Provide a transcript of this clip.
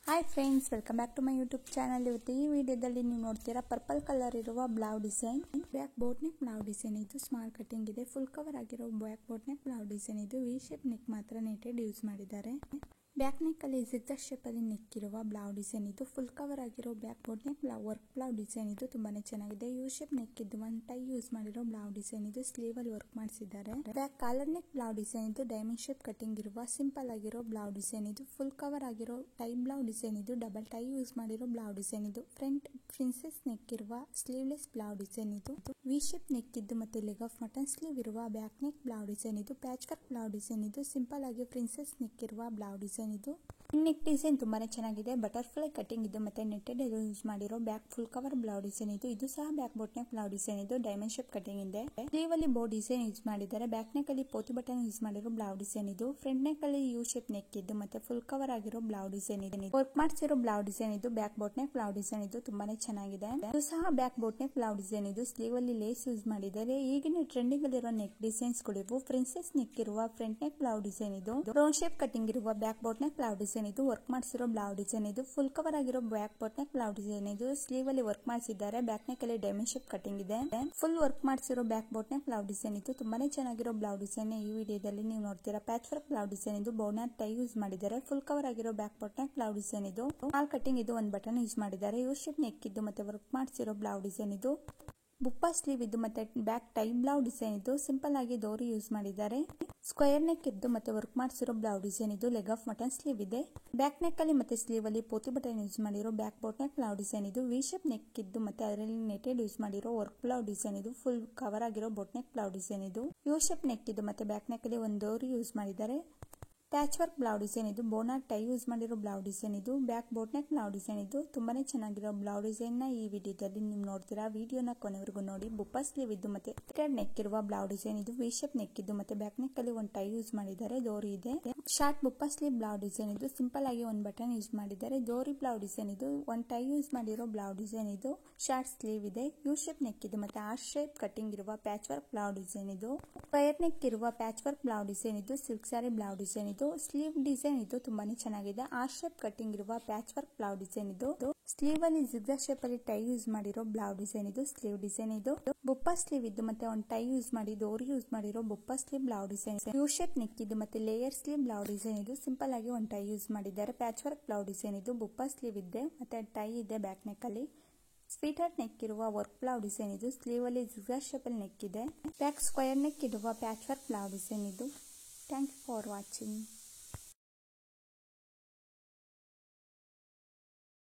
Hi friends, welcome back to my YouTube channel. ಇವತ್ತು ಈ ವಿಡಿಯೋದಲ್ಲಿ ನೀವು ನೋಡ್ತೀರಾ ಪರ್ಪಲ್ ಕಲರ್ ಇರುವ blouse design. Back boat neck blouse design ಇದು. ಸ್ಮಾಲ್ ಕಟಿಂಗ್ ಇದೆ. ಫುಲ್ ಕವರ್ ಆಗಿರೋ back boat neck blouse design ಇದು. ವಿ ಶೇಪ್ ನೆಕ್ ಮಾತ್ರ ನೆಟೆಡ್ ಯೂಸ್ ಮಾಡಿದ್ದಾರೆ. ಬ್ಯಾಕ್ ನೆಕ್ ಅಲ್ಲಿ ಜಿಗ್ಜಾಗ್ ಶೇಪ್ ಅಲ್ಲಿ ನೆಕ್ ಇರುವ ಬ್ಲೌಸ್ ಡಿಸೈನ್ ಇದು. ಫುಲ್ ಕವರ್ ಆಗಿರೋ back boat neck work blouse design ಇದು. ತುಂಬಾನೇ ಚೆನ್ನಾಗಿದೆ. ಯು ಶೇಪ್ ನೆಕ್ ಇದ್ದು ಒನ್ ಟೈ ಯೂಸ್ ಮಾಡಿರೋ ಬ್ಲೌಸ್ ಡಿಸೈನ್ ಇದು. ಸ್ಲೀವ್ ಅಲ್ಲಿ ವರ್ಕ್ ಮಾಡಿಸಿದ್ದಾರೆ. Back collar neck blouse design ಇದು. ಡೈಮಂಡ್ ಶೇಪ್ ಕಟಿಂಗ್ ಇರುವ ಸಿಂಪಲ್ ಆಗಿರೋ ಬ್ಲೌಸ್ ಡಿಸೈನ್ ಇದು. ಫುಲ್ ಕವರ್ ಆಗಿರೋ ಟೈ ಬ್ಲೌಸ್ ಡಿಸೈನ್ ಇದು. ಡಬಲ್ ಟೈ ಯೂಸ್ ಮಾಡಿರೋ ಬ್ಲೌಸ್ ಡಿಸೈನ್ ಇದು. ಫ್ರಂಟ್ ಪ್ರಿನ್ಸೆಸ್ ನೆಕ್ ಇರುವ ಸ್ಲೀವ್ಲೆಸ್ ಬ್ಲೌಸ್ ಡಿಸೈನ್ ಇದು. ವಿ ಶೇಪ್ ನೆಕ್ ಇದ್ದು ಮತ್ತೆ ಲೆಗ್ ಆಫ್ ಮಟನ್ ಸ್ಲೀವ್ ಇರುವ ಬ್ಯಾಕ್ ನೆಕ್ ಬ್ಲೌಸ್ ಡಿಸೈನ್ ಇದು. ಪ್ಯಾಚ್ ವರ್ಕ್ ಬ್ಲೌಸ್ ಡಿಸೈನ್ ಇದು. ಸಿಂಪಲ್ ಆಗಿ ಪ್ರಿನ್ಸೆಸ್ ನೆಕ್ ಇರುವ ಬ್ಲೌಸ್ ಡಿಸೈನ್ ಇದು. ನೆಕ್ ಡಿಸೈನ್ ತುಂಬಾನೇ ಚೆನ್ನಾಗಿದೆ. ಬಟರ್ಫ್ಲೈ ಕಟಿಂಗ್ ಇದು ಮತ್ತೆ ನೆಟ್ಟೆಡ್ ಯೂಸ್ ಮಾಡಿರೋ back full cover blouse design ಇದು. ಇದು ಸಹ back boat neck blouse design ಇದು. ಡೈಮಂಡ್ ಶೇಪ್ ಕಟಿಂಗ್ ಇದೆ. ಸ್ಲೀವ್ ಅಲ್ಲಿ ಬೋ ಡಿಸೈನ್ ಯೂಸ್ ಮಾಡಿದ್ದಾರೆ. ಬ್ಯಾಕ್ ನೆಕ್ ಅಲ್ಲಿ ಪೋತಿ ಬಟನ್ ಯೂಸ್ ಮಾಡಿರೋ ಬ್ಲೌಸ್ ಡಿಸೈನ್ ಇದು. ಫ್ರಂಟ್ ನೆಕ್ ಅಲ್ಲಿ ಯು ಶೇಪ್ ನೆಕ್ ಇದ್ದು ಮತ್ತೆ ಫುಲ್ ಕವರ್ ಆಗಿರೋ ಬ್ಲೌಸ್ ಡಿಸೈನ್ ಇದೆ. ವರ್ಕ್ ಮಾಡಿಸಿರೋ ಬ್ಲೌಸ್ ಡಿಸೈನ್ ಇದು. Back boat neck blouse design ಇದು. ತುಂಬಾನೇ ಚೆನ್ನಾಗಿದೆ. ಇದು ಸಹ back boat neck blouse design ಇದು. ಸ್ಲೀವ್ ಅಲ್ಲಿ ಲೇಸ್ ಯೂಸ್ ಮಾಡಿದ್ದಾರೆ. ಈಗಿನ ಟ್ರೆಂಡಿಂಗ್ ಅಲ್ಲಿರೋ ನೆಕ್ ಡಿಸೈನ್ಸ್ ಗಳಿವು. ಪ್ರಿನ್ಸೆಸ್ ನೆಕ್ ಇರುವ ಫ್ರಂಟ್ ನೆಕ್ ಬ್ಲೌಸ್ ಡಿಸೈನ್ ಇದು. ರೌಂಡ್ ಶೇಪ್ ಕಟಿಂಗ್ ಇರುವ back boat neck blouse design ಇದು. ವರ್ಕ್ ಮಾಡಿಸಿರೋ ಬ್ಲೌಸ್ ಡಿಸೈನ್ ಇದು. ಫುಲ್ ಕವರ್ ಆಗಿರೋ back boat neck blouse design ಇದು. ಸ್ಲೀವ್ ಅಲ್ಲಿ ವರ್ಕ್ ಮಾಡಿಸಿದ್ದಾರೆ. ಬ್ಯಾಕ್ ನೆಕ್ ಅಲ್ಲಿ ಡೈಮಂಡ್ ಶೇಪ್ ಕಟಿಂಗ್ ಇದೆ. ಫುಲ್ ವರ್ಕ್ ಮಾಡಿಸಿರೋ back boat neck blouse design ಇದು. ತುಂಬಾನೇ ಚೆನ್ನಾಗಿರೋ ಬ್ಲೌಸ್ ಡಿಸೈನ್ ಈ ವಿಡಿಯೋದಲ್ಲಿ ನೀವು ನೋಡ್ತೀರಾ. ಪ್ಯಾಚ್ ವರ್ಕ್ ಬ್ಲೌಸ್ ಡಿಸೈನ್ ಇದು. ಬೋರ್ನರ್ ಟೈ ಯೂಸ್ ಮಾಡಿದ್ದಾರೆ. ಫುಲ್ ಕವರ್ ಆಗಿರೋ back boat neck blouse design ಇದು. ಸ್ಮಾಲ್ ಕಟಿಂಗ್ ಇದು. ಒಂದು ಬಟನ್ ಯೂಸ್ ಮಾಡಿದ್ದಾರೆ. ಯು ಶೇಪ್ ನೆಕ್ ಇದ್ದು ಮತ್ತೆ ವರ್ಕ್ ಮಾಡಿಸಿರೋ ಬ್ಲೌಸ್ ಡಿಸೈನ್ ಇದು. ಬುಪ್ಪಾ ಸ್ಲೀವ್ ಇದ್ದು ಮತ್ತೆ ಬ್ಯಾಕ್ ಟೈ ಬ್ಲೌಸ್ ಡಿಸೈನ್ ಇದು. ಸಿಂಪಲ್ ಆಗಿ ಡೋರಿ ಯೂಸ್ ಮಾಡಿದ್ದಾರೆ. ಸ್ಕ್ವೇರ್ ನೆಕ್ ಇದ್ದು ಮತ್ತೆ ವರ್ಕ್ ಮಾಡಿಸಿರೋ ಬ್ಲೌಸ್ ಡಿಸೈನ್ ಇದು. ಲೆಗ್ ಆಫ್ ಮಟನ್ ಸ್ಲೀವ್ ಇದೆ. ಬ್ಯಾಕ್ ನೆಕ್ ಅಲ್ಲಿ ಮತ್ತೆ ಸ್ಲೀವ್ ಅಲ್ಲಿ ಪೋತಿ ಬಟನ್ ಯೂಸ್ ಮಾಡಿರೋ back boat neck blouse design ಇದು. ವಿ ಶೇಪ್ ನೆಕ್ ಇದ್ದು ಮತ್ತೆ ಅದರಲ್ಲಿ ನೆಟೆಡ್ ಯೂಸ್ ಮಾಡಿರೋ ವರ್ಕ್ ಬ್ಲೌಸ್ ಡಿಸೈನ್ ಇದು. ಫುಲ್ ಕವರ್ ಆಗಿರೋ ಬೋಟ್ ನೆಕ್ ಬ್ಲೌಸ್ ಡಿಸೈನ್ ಇದು. ಯು ಶೇಪ್ ನೆಕ್ ಇದ್ದು ಮತ್ತೆ ಬ್ಯಾಕ್ ನೆಕ್ ಅಲ್ಲಿ ಒಂದು ಡೋರಿ ಯೂಸ್ ಮಾಡಿದ್ದಾರೆ. ಪ್ಯಾಚ್ ವರ್ಕ್ ಬ್ಲೌಸ್ ಡಿಸೈನ್ ಇದು. ಬೋರ್ನರ್ ಟೈ ಯೂಸ್ ಮಾಡಿರೋ ಬ್ಲೌಸ್ ಡಿಸೈನ್ ಇದು. Back boat neck blouse design ಇದು. ತುಂಬಾನೇ ಚೆನ್ನಾಗಿರೋ ಬ್ಲೌಸ್ ಡಿಸೈನ್ ನ ಈ ವಿಡಿಯೋದಲ್ಲಿ ನೀವು ನೋಡ್ತೀರಾ. ವಿಡಿಯೋನ ಕೊನೆವರೆಗೂ ನೋಡಿ. ಬುಪ್ಪಾ ಸ್ಲೀವ್ ಇದ್ದು ಮತ್ತೆ ನೆಕ್ ಇರುವ ಬ್ಲೌಸ್ ಡಿಸೈನ್ ಇದು. ವಿ ಶೇಪ್ ನೆಕ್ ಇದ್ದು ಮತ್ತೆ ಬ್ಯಾಕ್ ನೆಕ್ ಅಲ್ಲಿ ಒಂದು ಟೈ ಯೂಸ್ ಮಾಡಿದ್ದಾರೆ. ಡೋರಿ ಇದೆ. ಶಾರ್ಟ್ ಬುಪ್ಪಾ ಸ್ಲೀವ್ ಬ್ಲೌಸ್ ಡಿಸೈನ್ ಇದು. ಸಿಂಪಲ್ ಆಗಿ ಒಂದು ಬಟನ್ ಯೂಸ್ ಮಾಡಿದ್ದಾರೆ. ಡೋರಿ ಬ್ಲೌಸ್ ಡಿಸೈನ್ ಇದು. ಒಂದು ಟೈ ಯೂಸ್ ಮಾಡಿರೋ ಬ್ಲೌಸ್ ಡಿಸೈನ್ ಇದು. ಶಾರ್ಟ್ ಸ್ಲೀವ್ ಇದೆ. ಯು ಶೇಪ್ ನೆಕ್ ಇದು ಮತ್ತೆ ಆರ್ ಶೇಪ್ ಕಟಿಂಗ್ ಇರುವ ಪ್ಯಾಚ್ ವರ್ಕ್ ಬ್ಲೌಸ್ ಡಿಸೈನ್ ಇದು. ಸ್ಕ್ವೇರ್ ನೆಕ್ ಇರುವ ಪ್ಯಾಚ್ ವರ್ಕ್ ಬ್ಲೌಸ್ ಡಿಸೈನ್ ಇದು. ಸಿಲ್ಕ್ ಸಾರಿ ಬ್ಲೌಸ್ ಡಿಸೈನ್ ಇದು. ಸ್ಲೀವ್ ಡಿಸೈನ್ ಇದು. ತುಂಬಾನೇ ಚೆನ್ನಾಗಿದೆ. ಆರ್ ಶೇಪ್ ಕಟಿಂಗ್ ಇರುವ ಪ್ಯಾಚ್ ವರ್ಕ್ ಬ್ಲೌಸ್ ಡಿಸೈನ್ ಇದು. ಸ್ಲೀವ್ ಅಲ್ಲಿ ಜಿಗ್ಜಾಗ್ ಶೇಪ್ ಅಲ್ಲಿ ಟೈ ಯೂಸ್ ಮಾಡಿರೋ ಬ್ಲೌಸ್ ಡಿಸೈನ್ ಇದು. ಸ್ಲೀವ್ ಡಿಸೈನ್ ಇದು. ಬುಪ್ಪಾ ಸ್ಲೀವ್ ಇದ್ದು ಮತ್ತೆ ಒಂದು ಟೈ ಯೂಸ್ ಮಾಡಿ ಡೋರಿ ಯೂಸ್ ಮಾಡಿರೋ ಬುಪ್ಪಾ sleeve blouse design. U shape neck ಇದು ಮತ್ತೆ ಲೇಯರ್ ಸ್ಲೀವ್ ಬ್ಲೌಸ್ ಡಿಸೈನ್ ಇದು. ಸಿಂಪಲ್ ಆಗಿ ಒಂದು ಟೈ ಯೂಸ್ ಮಾಡಿದ್ದಾರೆ. ಪ್ಯಾಚ್ ವರ್ಕ್ ಬ್ಲೌಸ್ ಡಿಸೈನ್ ಇದು. ಬುಪ್ಪಾ ಸ್ಲೀವ್ ಇದೆ ಮತ್ತೆ ಟೈ ಇದೆ ಬ್ಯಾಕ್ ನೆಕ್ ಅಲ್ಲಿ. ಸ್ವೀಟ್ ಹಾರ್ಟ್ ನೆಕ್ ಇರುವ ವರ್ಕ್ ಬ್ಲೌಸ್ ಡಿಸೈನ್ ಇದು. ಸ್ಲೀವ್ ಅಲ್ಲಿ ಜಿಗ್ಜಾಗ್ ಶೇಪ್ ಅಲ್ಲಿ ನೆಕ್ ಇದೆ. ಬ್ಯಾಕ್ ಸ್ಕ್ವೇರ್ ನೆಕ್ ಇರುವ ಪ್ಯಾಚ್ ವರ್ಕ್ ಬ್ಲೌಸ್ ಡಿಸೈನ್ ಇದು. Thank you for watching.